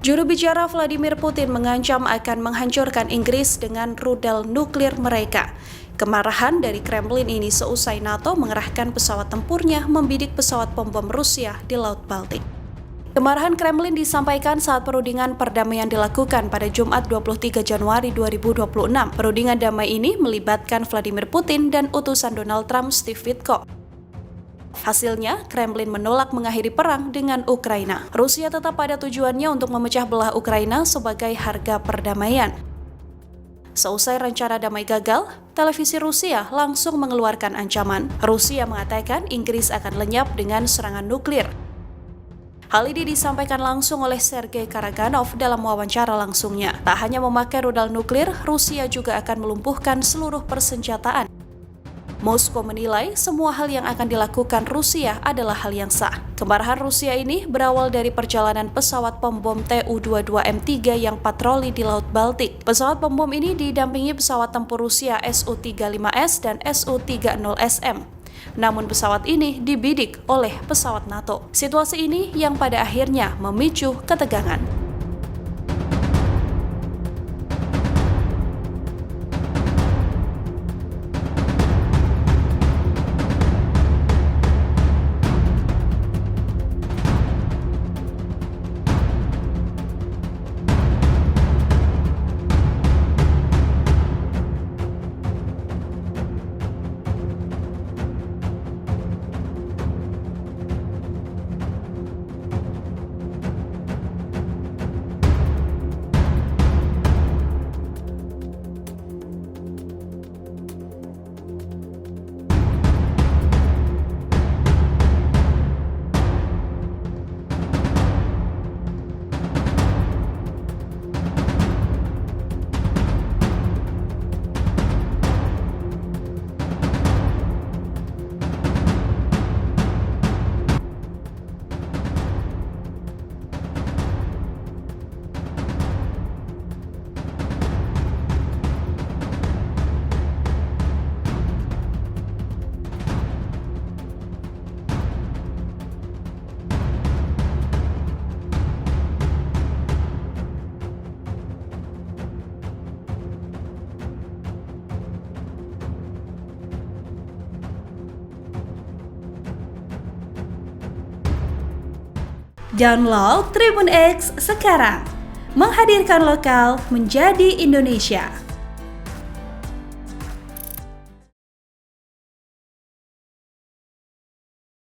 Juru bicara Vladimir Putin mengancam akan menghancurkan Inggris dengan rudal nuklir mereka. Kemarahan dari Kremlin ini seusai NATO mengerahkan pesawat tempurnya membidik pesawat pembom Rusia di Laut Baltik. Kemarahan Kremlin disampaikan saat perundingan perdamaian dilakukan pada Jumat 23 Januari 2026. Perundingan damai ini melibatkan Vladimir Putin dan utusan Donald Trump Steve Witkoff. Hasilnya, Kremlin menolak mengakhiri perang dengan Ukraina. Rusia tetap pada tujuannya untuk memecah belah Ukraina sebagai harga perdamaian. Seusai rencana damai gagal, televisi Rusia langsung mengeluarkan ancaman. Rusia mengatakan Inggris akan lenyap dengan serangan nuklir. Hal ini disampaikan langsung oleh Sergei Karaganov dalam wawancara langsungnya. Tak hanya memakai rudal nuklir, Rusia juga akan melumpuhkan seluruh persenjataan. Moskow menilai semua hal yang akan dilakukan Rusia adalah hal yang sah. Kemarahan Rusia ini berawal dari perjalanan pesawat pembom Tu-22M3 yang patroli di Laut Baltik. Pesawat pembom ini didampingi pesawat tempur Rusia Su-35S dan Su-30SM. Namun pesawat ini dibidik oleh pesawat NATO. Situasi ini yang pada akhirnya memicu ketegangan. Download Tribun X sekarang, menghadirkan lokal menjadi Indonesia.